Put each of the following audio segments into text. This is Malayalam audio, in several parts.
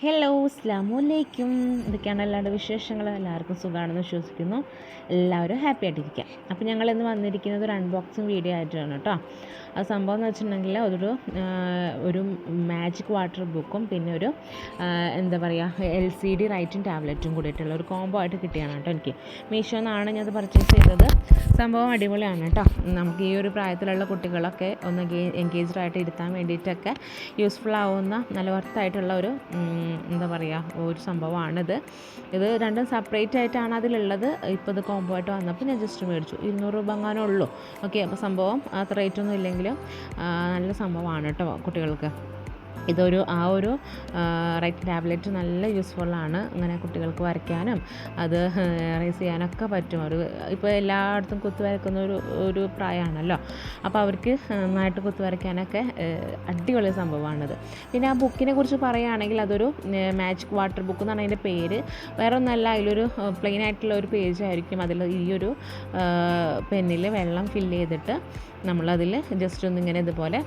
ഹലോ അസ്സലാമലൈക്കും. എന്തൊക്കെയാണ് എല്ലാവരുടെ വിശേഷങ്ങൾ? എല്ലാവർക്കും സുഖമാണെന്ന് വിശ്വസിക്കുന്നു. എല്ലാവരും ഹാപ്പി ആയിട്ടിരിക്കുക. അപ്പോൾ ഞങ്ങളിന്ന് വന്നിരിക്കുന്നത് ഒരു അൺബോക്സിങ് വീഡിയോ ആയിട്ടാണ് കേട്ടോ. അത് സംഭവം എന്ന് വെച്ചിട്ടുണ്ടെങ്കിൽ ഒരു മാജിക് വാട്ടർ ബുക്കും പിന്നെ ഒരു എന്താ പറയുക LCD റൈറ്റിംഗ് ടാബ്ലറ്റും കൂടിയിട്ടുള്ള ഒരു കോംബോ ആയിട്ട് കിട്ടിയാണ് കേട്ടോ. എനിക്ക് മീഷോന്നാണ് ഞാനത് പർച്ചേസ് ചെയ്തത്. സംഭവം അടിപൊളിയാണ് കേട്ടോ. നമുക്ക് ഈ ഒരു പ്രായത്തിലുള്ള കുട്ടികളൊക്കെ ഒന്ന് എൻഗേജ്ഡ് ആയിട്ട് ഇരുത്താൻ വേണ്ടിയിട്ടൊക്കെ യൂസ്ഫുൾ ആവുന്ന നല്ല വർത്തായിട്ടുള്ള ഒരു എന്താ പറയുക ഒരു സംഭവമാണിത്. ഇത് രണ്ടും സെപ്പറേറ്റ് ആയിട്ടാണ് അതിലുള്ളത്. ഇപ്പോൾ ഇത് കോംബോ ആയിട്ട് വന്നപ്പോൾ ഞാൻ ജസ്റ്റ് മേടിച്ചു. 200 രൂപ എങ്ങാനും ഉള്ളൂ. ഓക്കെ, അപ്പോൾ സംഭവം അത്ര റേറ്റൊന്നും ഇല്ലെങ്കിലും നല്ല സംഭവമാണ് കേട്ടോ കുട്ടികൾക്ക്. ഇതൊരു റൈറ്റ് ടാബ്ലറ്റ് നല്ല യൂസ്ഫുള്ളാണ്. ഇങ്ങനെ കുട്ടികൾക്ക് വരയ്ക്കാനും അത് എറേസ് ചെയ്യാനൊക്കെ പറ്റും. ഇപ്പോൾ എല്ലായിടത്തും കുത്തി വരയ്ക്കുന്ന ഒരു പ്രായമാണല്ലോ. അപ്പോൾ അവർക്ക് നന്നായിട്ട് കുത്തി വരയ്ക്കാനൊക്കെ അടിപൊളി സംഭവമാണിത്. പിന്നെ ആ ബുക്കിനെ കുറിച്ച് പറയുകയാണെങ്കിൽ അതൊരു മാജിക് വാട്ടർ ബുക്ക് എന്നാണ് അതിൻ്റെ പേര്. വേറെ ഒന്നല്ല, അതിലൊരു പ്ലെയിൻ ആയിട്ടുള്ള ഒരു പേജ് ആയിരിക്കും. അതിൽ ഈ ഒരു പെന്നിൽ വെള്ളം ഫില്ല് ചെയ്തിട്ട് നമ്മളതിൽ ജസ്റ്റ് ഒന്നിങ്ങനെ ഇതുപോലെ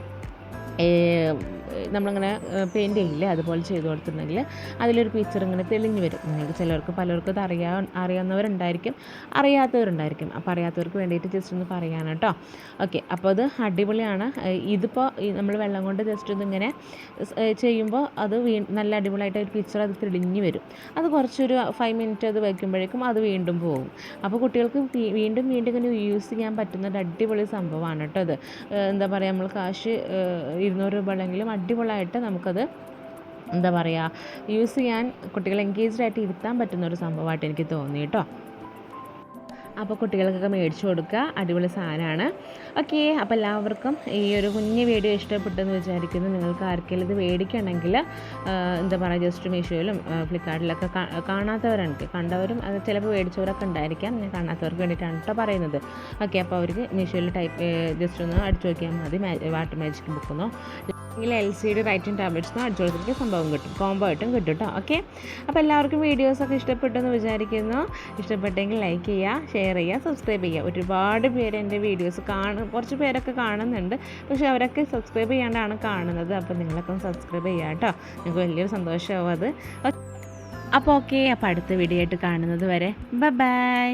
നമ്മളിങ്ങനെ പെയിൻറ്റ് ചെയ്യില്ലേ, അതുപോലെ ചെയ്ത് കൊടുത്തിട്ടുണ്ടെങ്കിൽ അതിലൊരു പിക്ചർ ഇങ്ങനെ തെളിഞ്ഞ് വരും. നിങ്ങൾക്ക് പലർക്കും ഇത് അറിയാവുന്നവരുണ്ടായിരിക്കും, അറിയാത്തവരുണ്ടായിരിക്കും. അപ്പോൾ അറിയാത്തവർക്ക് വേണ്ടിയിട്ട് ജസ്റ്റ് ഒന്ന് പറയാൻ കേട്ടോ. ഓക്കെ, അപ്പോൾ അത് അടിപൊളിയാണ്. ഇതിപ്പോൾ നമ്മൾ വെള്ളം കൊണ്ട് ജസ്റ്റ് ഒന്നിങ്ങനെ ചെയ്യുമ്പോൾ അത് നല്ല അടിപൊളിയായിട്ട് ഒരു പിക്ചർ അത് തെളിഞ്ഞ് വരും. അത് കുറച്ചൊരു 5 മിനിറ്റ് അത് വയ്ക്കുമ്പോഴേക്കും അത് വീണ്ടും പോകും. അപ്പോൾ കുട്ടികൾക്ക് വീണ്ടും ഇങ്ങനെ യൂസ് ചെയ്യാൻ പറ്റുന്ന ഒരു അടിപൊളി സംഭവമാണ് കേട്ടോ അത്. എന്താ പറയുക, നമ്മൾ കാശ് 200 രൂപ ഉള്ളെങ്കിലും അടിപൊളിയായിട്ട് നമുക്കത് എന്താ പറയുക യൂസ് ചെയ്യാൻ കുട്ടികളെ എൻഗേജ്ഡ് ആയിട്ട് ഇരുത്താൻ പറ്റുന്ന ഒരു സംഭവമായിട്ട് എനിക്ക് തോന്നി കേട്ടോ. അപ്പോൾ കുട്ടികൾക്കൊക്കെ മേടിച്ചു കൊടുക്കുക, അടിപൊളി സാധനമാണ്. ഓക്കെ, അപ്പോൾ എല്ലാവർക്കും ഈ ഒരു കുഞ്ഞ് വീഡിയോ ഇഷ്ടപ്പെട്ടെന്ന് വിചാരിക്കുന്നു. നിങ്ങൾക്ക് ആർക്കെങ്കിലും ഇത് മേടിക്കണമെങ്കിൽ എന്താ പറയുക ജസ്റ്റ് മീഷോയിലും ഫ്ലിപ്കാർട്ടിലൊക്കെ കാണാത്തവരുണ്ട്, കണ്ടവരും അത് ചിലപ്പോൾ മേടിച്ചവരൊക്കെ ഉണ്ടായിരിക്കാം. ഞാൻ കാണാത്തവർക്ക് വേണ്ടിയിട്ടാണ് കേട്ടോ പറയുന്നത്. ഓക്കെ, അപ്പോൾ അവർക്ക് മീഷോയിൽ ജസ്റ്റ് ഒന്ന് അടിച്ചു നോക്കിയാൽ മതി. വാട്ടർ മാജിക് ബുക്കെന്നോ അല്ലെങ്കിൽ LCD റൈറ്റിംഗ് ടാബ്ലറ്റ്സിനോ അടിച്ചു കൊടുത്തിട്ട് സംഭവം കിട്ടും, കോംബോ ആയിട്ടും കിട്ടും കേട്ടോ. ഓക്കെ, അപ്പോൾ എല്ലാവർക്കും വീഡിയോസൊക്കെ ഇഷ്ടപ്പെട്ടെന്ന് വിചാരിക്കുന്നു. ഇഷ്ടപ്പെട്ടെങ്കിൽ ലൈക്ക് ചെയ്യുക, ഷെയർ ചെയ്യുക, സബ്സ്ക്രൈബ് ചെയ്യുക. ഒരുപാട് പേര് എൻ്റെ വീഡിയോസ് കുറച്ച് പേരൊക്കെ കാണുന്നുണ്ട്, പക്ഷേ അവരൊക്കെ സബ്സ്ക്രൈബ് ചെയ്യാണ്ടാണ് കാണുന്നത്. അപ്പോൾ നിങ്ങളൊക്കെ സബ്സ്ക്രൈബ് ചെയ്യുക കേട്ടോ. നിങ്ങൾക്ക് വലിയൊരു സന്തോഷമാവും അത്. അപ്പോൾ ഓക്കെ, അപ്പോൾ അടുത്ത വീഡിയോ ആയിട്ട് കാണുന്നത് വരെ ബൈ.